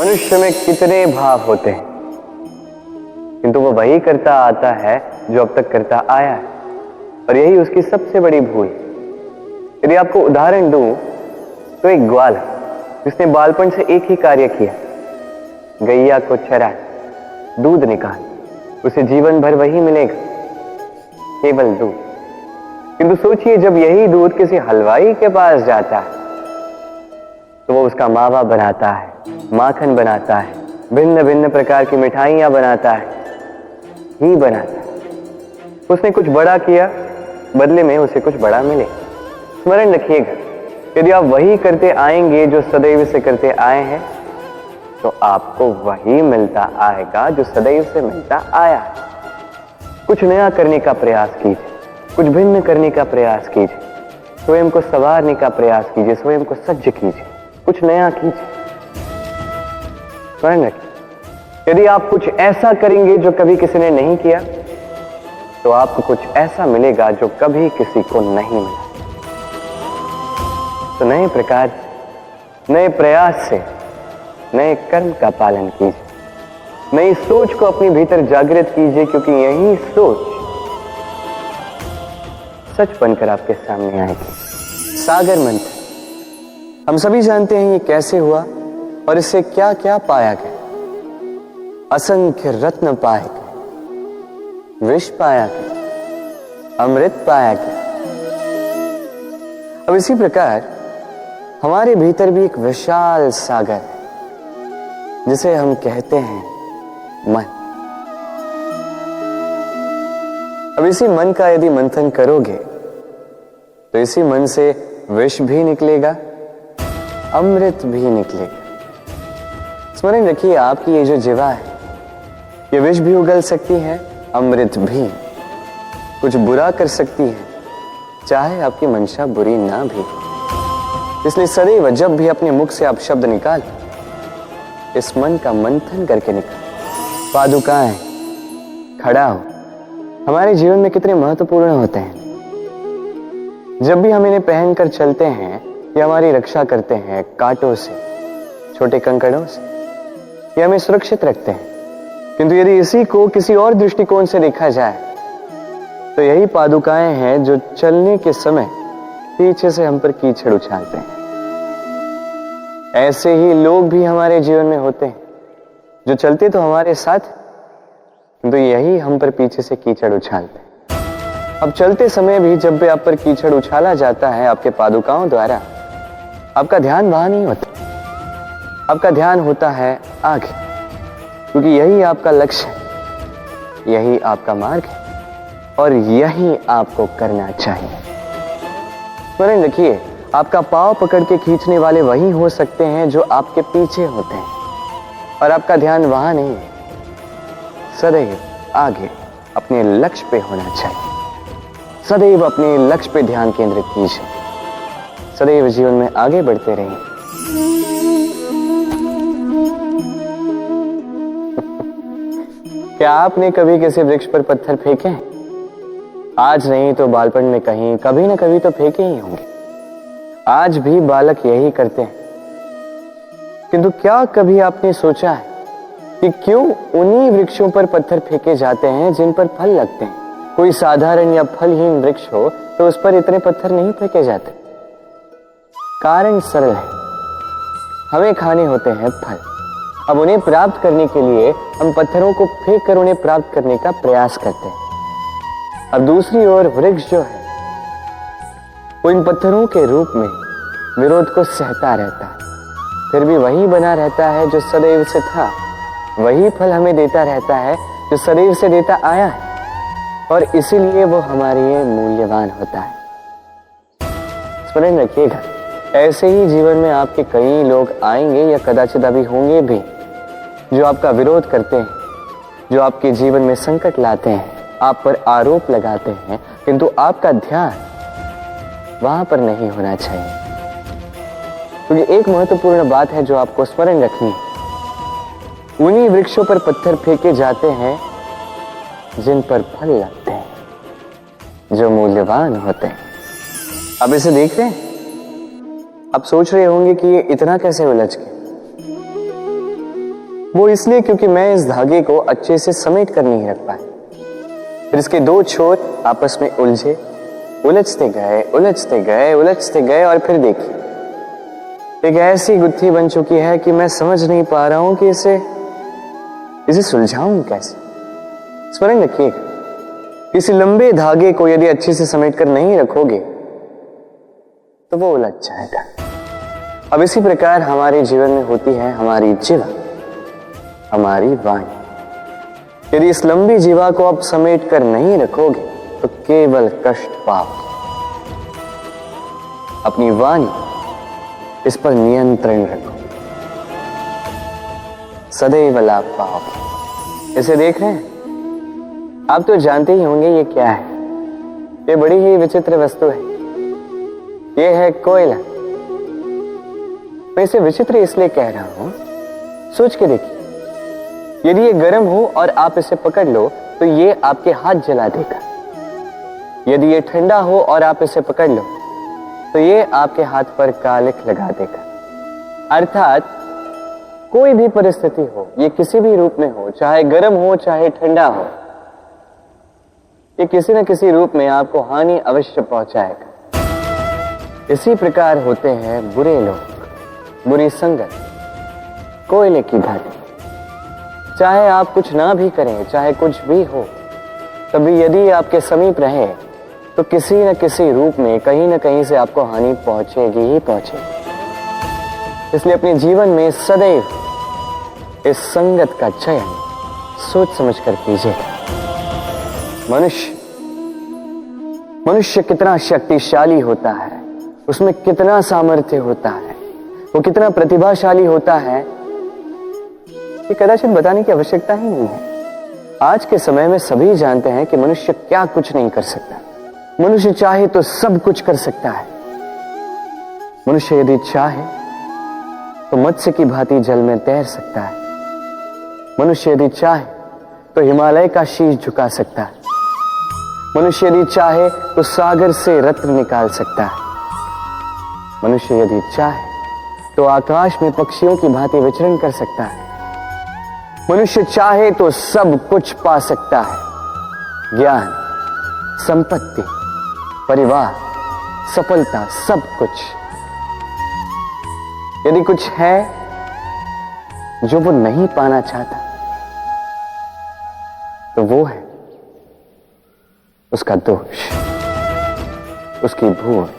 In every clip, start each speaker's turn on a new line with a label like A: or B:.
A: मनुष्य में कितने भाव होते हैं, किंतु वो वही करता आता है जो अब तक करता आया है, और यही उसकी सबसे बड़ी भूल। यदि आपको उदाहरण दूं तो एक ग्वाल है जिसने बालपन से एक ही कार्य किया, गैया को चरा, दूध निकाल, उसे जीवन भर वही मिलेगा, केवल दूध। किंतु सोचिए, जब यही दूध किसी हलवाई के पास जाता है तो वो उसका मावा बनाता है, माखन बनाता है, भिन्न भिन्न प्रकार की मिठाइयां बनाता है, ही बनाता है। उसने कुछ बड़ा किया, बदले में उसे कुछ बड़ा मिले। स्मरण रखिएगा, यदि आप वही करते आएंगे जो सदैव से करते आए हैं, तो आपको वही मिलता आएगा जो सदैव से मिलता आया है। कुछ नया करने का प्रयास कीजिए, कुछ भिन्न करने का प्रयास कीजिए, स्वयं को संवारने का प्रयास कीजिए, स्वयं को सज्ज कीजिए, कुछ नया कीजिए। स्मरण रखिए, यदि आप कुछ ऐसा करेंगे जो कभी किसी ने नहीं किया, तो आपको कुछ ऐसा मिलेगा जो कभी किसी को नहीं मिला। तो नए प्रकार, नए प्रयास से नए कर्म का पालन कीजिए, नई सोच को अपने भीतर जागृत कीजिए, क्योंकि यही सोच सच बनकर आपके सामने आएगी। सागर मंथन हम सभी जानते हैं ये कैसे हुआ और इससे क्या क्या पाया गया। असंख्य रत्न पाए गए, विष पाया गया, अमृत पाया गया। अब इसी प्रकार हमारे भीतर भी एक विशाल सागर है जिसे हम कहते हैं मन। अब इसी मन का यदि मंथन करोगे तो इसी मन से विष भी निकलेगा, अमृत भी निकलेगा। स्मरण रखिए, आपकी ये जो जीवा है, ये विष भी उगल सकती है, अमृत भी। कुछ बुरा कर सकती है, चाहे आपकी मंशा बुरी ना भी। इसलिए सदैव जब भी अपने मुख से आप शब्द निकाल, इस मन का मंथन करके निकाल। पादुकाएं, खड़ा हो, हमारे जीवन में कितने महत्वपूर्ण होते हैं। जब भी हम इन्हें पहनकर चलते हैं, ये हमारी रक्षा करते हैं कांटों से, छोटे कंकड़ों से, ये हमें सुरक्षित रखते हैं। किंतु यदि इसी को किसी और दृष्टिकोण से देखा जाए तो यही पादुकाएं हैं जो चलने के समय पीछे से हम पर कीचड़ उछालते हैं। ऐसे ही लोग भी हमारे जीवन में होते हैं जो चलते तो हमारे साथ, किंतु यही हम पर पीछे से कीचड़ उछालते हैं। अब चलते समय भी जब भी आप पर कीचड़ उछाला जाता है आपके पादुकाओं द्वारा, आपका ध्यान वहां नहीं होता, आपका ध्यान होता है आगे, क्योंकि यही आपका लक्ष्य है, यही आपका मार्ग है और यही आपको करना चाहिए। स्मरण रखिए, आपका पांव पकड़ के खींचने वाले वही हो सकते हैं जो आपके पीछे होते हैं, और आपका ध्यान वहां नहीं है, सदैव आगे अपने लक्ष्य पे होना चाहिए। सदैव अपने लक्ष्य पे ध्यान केंद्रित कीजिए, सदैव जीवन में आगे बढ़ते रहिए। क्या आपने कभी किसी वृक्ष पर पत्थर फेंके हैं? आज नहीं तो बालपन में कहीं कभी ना कभी तो फेंके ही होंगे। आज भी बालक यही करते हैं। किंतु क्या कभी आपने सोचा है कि क्यों उन्हीं वृक्षों पर पत्थर फेंके जाते हैं जिन पर फल लगते हैं? कोई साधारण या फलहीन वृक्ष हो तो उस पर इतने पत्थर नहीं फेंके जाते। कारण सरल है, हमें खाने होते हैं फल। अब उन्हें प्राप्त करने के लिए हम पत्थरों को फेंक कर उन्हें प्राप्त करने का प्रयास करते हैं। अब दूसरी ओर वृक्ष जो है वो इन पत्थरों के रूप में विरोध को सहता रहता है, फिर भी वही बना रहता है जो सदैव से था, वही फल हमें देता रहता है जो सदैव से देता आया है, और इसीलिए वो हमारे लिए मूल्यवान होता है। स्मरण रखिएगा, ऐसे ही जीवन में आपके कई लोग आएंगे या कदाचित अभी होंगे भी जो आपका विरोध करते हैं, जो आपके जीवन में संकट लाते हैं, आप पर आरोप लगाते हैं, किंतु आपका ध्यान वहां पर नहीं होना चाहिए। क्योंकि एक महत्वपूर्ण बात है जो आपको स्मरण रखनी है, उन्हीं वृक्षों पर पत्थर फेंके जाते हैं जिन पर फल लगते हैं, जो मूल्यवान होते हैं। अब इसे देख रहे हैं? अब सोच रहे होंगे कि ये इतना कैसे उलझ गए। वो इसलिए क्योंकि मैं इस धागे को अच्छे से समेट कर नहीं रख पाया। फिर इसके दो छोर आपस में उलझे, उलझते गए उलझते गए उलझते गए और फिर देखिए एक ऐसी गुत्थी बन चुकी है कि मैं समझ नहीं पा रहा हूं कि इसे सुलझाऊं कैसे। स्मरण रखिएगा, किसी लंबे धागे को यदि अच्छे से समेट कर नहीं रखोगे तो वो उलझ जाएगा। अब इसी प्रकार हमारे जीवन में होती है हमारी जीवा, हमारी वाणी। यदि इस लंबी जीवा को आप समेट कर नहीं रखोगे तो केवल कष्ट पाओगे। अपनी वाणी, इस पर नियंत्रण रखो, सदैव लाभ पाओगे। इसे देख रहे हैं आप तो जानते ही होंगे ये क्या है। ये बड़ी ही विचित्र वस्तु है। ये है कोयला। मैं इसे विचित्र इसलिए कह रहा हूं, सोच के देखिए, यदि ये गर्म हो और आप इसे पकड़ लो तो ये आपके हाथ जला देगा। यदि ये ठंडा हो और आप इसे पकड़ लो तो ये आपके हाथ पर कालिख लगा देगा। अर्थात कोई भी परिस्थिति हो, ये किसी भी रूप में हो, चाहे गर्म हो चाहे ठंडा हो, ये किसी न किसी रूप में आपको हानि अवश्य पहुंचाएगा। इसी प्रकार होते हैं बुरे लोग, बुरी संगत, कोयले की भांति। चाहे आप कुछ ना भी करें, चाहे कुछ भी हो, तभी यदि आपके समीप रहे तो किसी न किसी रूप में कहीं न कहीं से आपको हानि पहुंचेगी ही पहुंचेगी। इसलिए अपने जीवन में सदैव इस संगत का चयन सोच समझ कर कीजिए। मनुष्य कितना शक्तिशाली होता है, उसमें कितना सामर्थ्य होता है, वो कितना प्रतिभाशाली होता है, ये कदाचित बताने की आवश्यकता ही नहीं है। आज के समय में सभी जानते हैं कि मनुष्य क्या कुछ नहीं कर सकता। मनुष्य चाहे तो सब कुछ कर सकता है। मनुष्य यदि चाहे तो मत्स्य की भांति जल में तैर सकता है। मनुष्य यदि चाहे तो हिमालय का शीश झुका सकता है। मनुष्य यदि चाहे तो सागर से रत्न निकाल सकता है। मनुष्य यदि चाहे तो आकाश में पक्षियों की भांति विचरण कर सकता है। मनुष्य चाहे तो सब कुछ पा सकता है। ज्ञान, संपत्ति, परिवार, सफलता, सब कुछ। यदि कुछ है जो वो नहीं पाना चाहता तो वो है उसका दोष, उसकी भूल।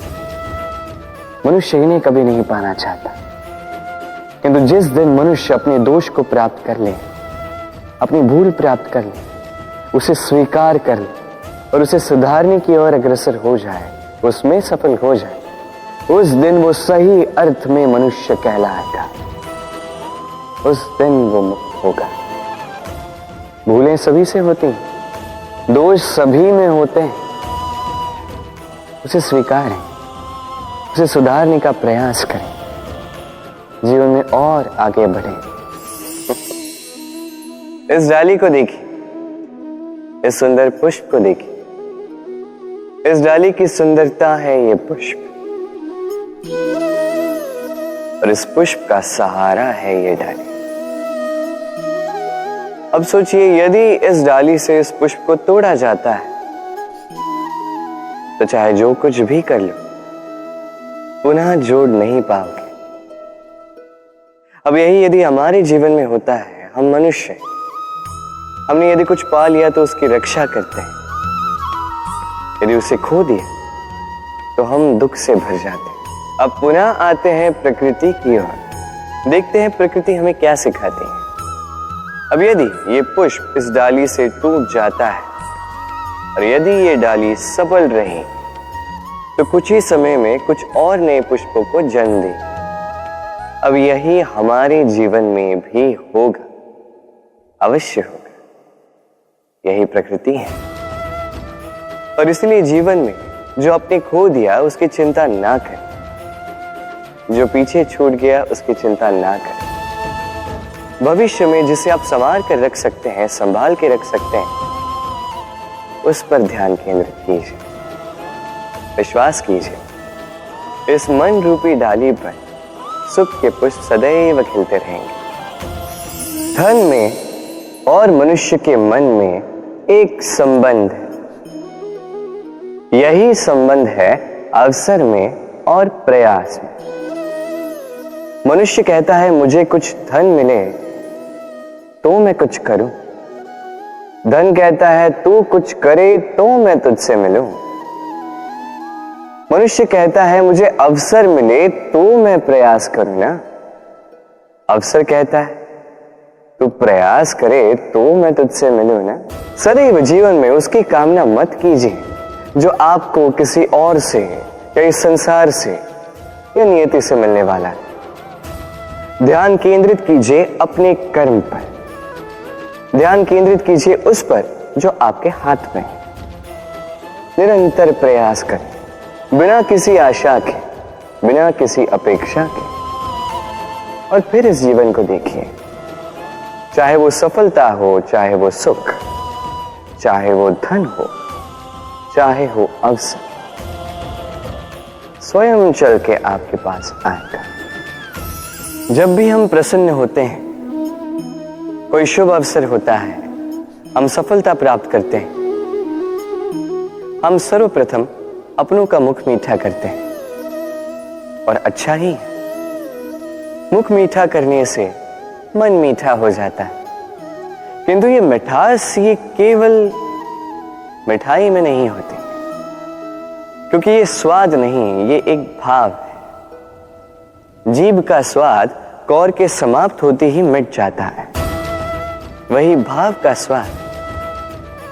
A: मनुष्य इन्हें कभी नहीं पाना चाहता, किंतु जिस दिन मनुष्य अपने दोष को प्राप्त कर ले, अपनी भूल प्राप्त कर ले, उसे स्वीकार कर ले और उसे सुधारने की ओर अग्रसर हो जाए, उसमें सफल हो जाए, उस दिन वो सही अर्थ में मनुष्य कहलाएगा। उस दिन वो मुक्त होगा। भूलें सभी से होती हैं, दोष सभी में होते हैं। उसे स्वीकारें, उसे सुधारने का प्रयास करें, जीवन में और आगे बढ़ें। इस डाली को देखिए, इस सुंदर पुष्प को देखिए। इस डाली की सुंदरता है ये पुष्प, और इस पुष्प का सहारा है ये डाली। अब सोचिए, यदि इस डाली से इस पुष्प को तोड़ा जाता है तो चाहे जो कुछ भी कर लो, पुनः जोड़ नहीं पाओगे। अब यही यदि हमारे जीवन में होता है, हम मनुष्य, हमने यदि कुछ पा लिया तो उसकी रक्षा करते हैं। यदि उसे खो दिया तो हम दुख से भर जाते हैं। अब पुनः आते हैं प्रकृति की ओर, देखते हैं प्रकृति हमें क्या सिखाती है। अब यदि ये पुष्प इस डाली से टूट जाता है और यदि ये डाली सबल रही तो कुछ ही समय में कुछ और नए पुष्पों को जन्म दे। अब यही हमारे जीवन में भी होगा, अवश्य होगा। यही प्रकृति है। और इसलिए जीवन में जो आपने खो दिया उसकी चिंता ना करें, जो पीछे छूट गया उसकी चिंता ना करें। भविष्य में जिसे आप संवार कर रख सकते हैं, संभाल के रख सकते हैं, उस पर ध्यान केंद्रित कीजिए, विश्वास कीजिए। इस मन रूपी डाली पर सुख के पुष्प सदैव खिलते रहेंगे। धन में और मनुष्य के मन में एक संबंध है। यही संबंध है अवसर में और प्रयास में। मनुष्य कहता है मुझे कुछ धन मिले तो मैं कुछ करूं। धन कहता है तू कुछ करे तो मैं तुझसे मिलूं। मनुष्य कहता है मुझे अवसर मिले तो मैं प्रयास करूं ना। अवसर कहता है तू प्रयास करे तो मैं तुझसे मिलूं ना। सदैव जीवन में उसकी कामना मत कीजिए जो आपको किसी और से या इस संसार से या नियति से मिलने वाला है। ध्यान केंद्रित कीजिए अपने कर्म पर। ध्यान केंद्रित कीजिए उस पर जो आपके हाथ में है। निरंतर प्रयास करें बिना किसी आशा के, बिना किसी अपेक्षा के, और फिर इस जीवन को देखिए। चाहे वो सफलता हो, चाहे वो सुख, चाहे वो धन हो, चाहे हो अवसर, स्वयं चल के आपके पास आएगा। जब भी हम प्रसन्न होते हैं, कोई शुभ अवसर होता है, हम सफलता प्राप्त करते हैं, हम सर्वप्रथम अपनों का मुख मीठा करते हैं। और अच्छा ही है, मुख मीठा करने से मन मीठा हो जाता है। किंतु ये मिठास ये केवल मिठाई में नहीं होती, क्योंकि ये स्वाद नहीं, ये एक भाव है। जीभ का स्वाद कौर के समाप्त होते ही मिट जाता है। वही भाव का स्वाद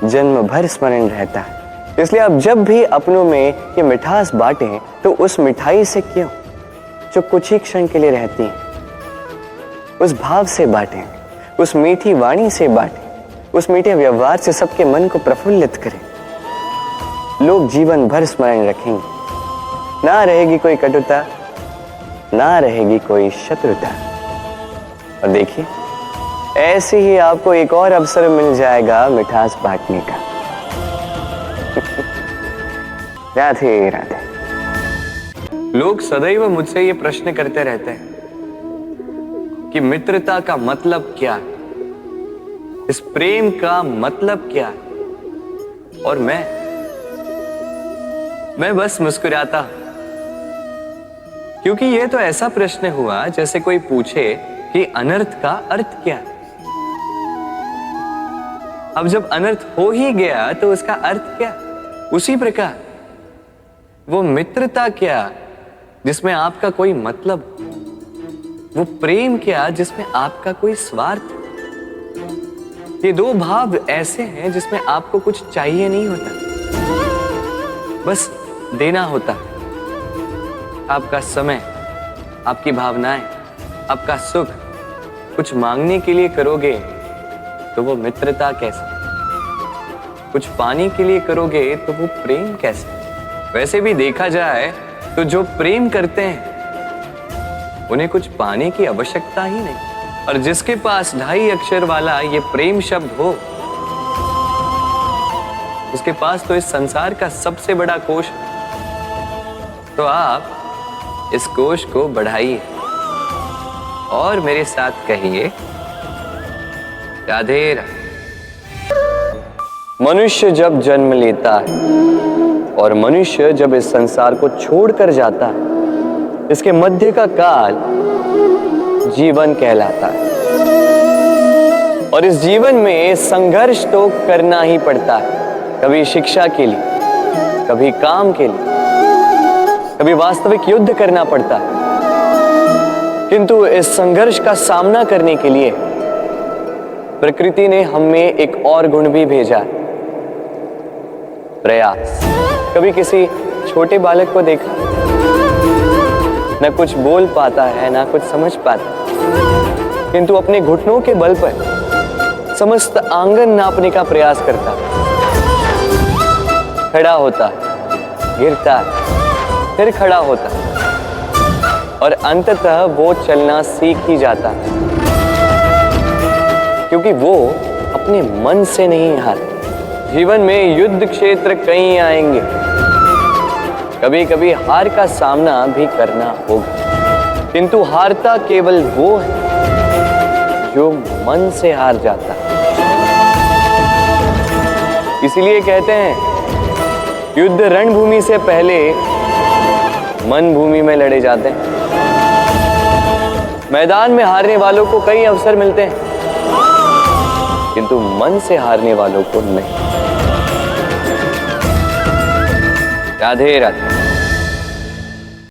A: जन्म भर स्मरण रहता है। इसलिए आप जब भी अपनों में ये मिठास बांटें तो उस मिठाई से क्यों जो कुछ ही क्षण के लिए रहती है, उस भाव से बांटें, उस मीठी वाणी से बांटें, उस मीठे व्यवहार से सबके मन को प्रफुल्लित करें। लोग जीवन भर स्मरण रखेंगे। ना रहेगी कोई कटुता, ना रहेगी कोई शत्रुता। और देखिए ऐसे ही आपको एक और अवसर मिल जाएगा मिठास बांटने का। राधे राधे। लोग सदैव मुझसे ये प्रश्न करते रहते हैं कि मित्रता का मतलब क्या है, इस प्रेम का मतलब क्या है। और मैं बस मुस्कुराता हूं, क्योंकि ये तो ऐसा प्रश्न हुआ जैसे कोई पूछे कि अनर्थ का अर्थ क्या है। अब जब अनर्थ हो ही गया तो उसका अर्थ क्या? उसी प्रकार वो मित्रता क्या जिसमें आपका कोई मतलब, वो प्रेम क्या जिसमें आपका कोई स्वार्थ। ये दो भाव ऐसे हैं जिसमें आपको कुछ चाहिए नहीं होता, बस देना होता। आपका समय, आपकी भावनाएं, आपका सुख कुछ मांगने के लिए करोगे तो वो मित्रता कैसे? कुछ पाने के लिए करोगे तो वो प्रेम कैसे? वैसे भी देखा जाए तो जो प्रेम करते हैं उन्हें कुछ पाने की आवश्यकता ही नहीं। और जिसके पास 2.5 अक्षर वाला ये प्रेम शब्द हो, उसके पास तो इस संसार का सबसे बड़ा कोश है। तो आप इस कोश को बढ़ाइए और मेरे साथ कहिए राधे राधे। मनुष्य जब जन्म लेता है और मनुष्य जब इस संसार को छोड़कर जाता है, इसके मध्य का काल जीवन कहलाता है। और इस जीवन में संघर्ष तो करना ही पड़ता है, कभी शिक्षा के लिए, कभी काम के लिए, कभी वास्तविक युद्ध करना पड़ता है। किंतु इस संघर्ष का सामना करने के लिए प्रकृति ने हमें एक और गुण भी भेजा, प्रयास। कभी किसी छोटे बालक को देखा, न कुछ बोल पाता है, ना कुछ समझ पाता, किंतु अपने घुटनों के बल पर समस्त आंगन नापने का प्रयास करता, खड़ा होता, गिरता, फिर खड़ा होता, और अंततः वो चलना सीख ही जाता, क्योंकि वो अपने मन से नहीं हारता। जीवन में युद्ध क्षेत्र कई आएंगे, कभी कभी हार का सामना भी करना होगा, किंतु हारता केवल वो है जो मन से हार जाता है। इसीलिए कहते हैं युद्ध रणभूमि से पहले मन भूमि में लड़े जाते हैं। मैदान में हारने वालों को कई अवसर मिलते हैं, किंतु मन से हारने वालों को नहीं। राधे राधे।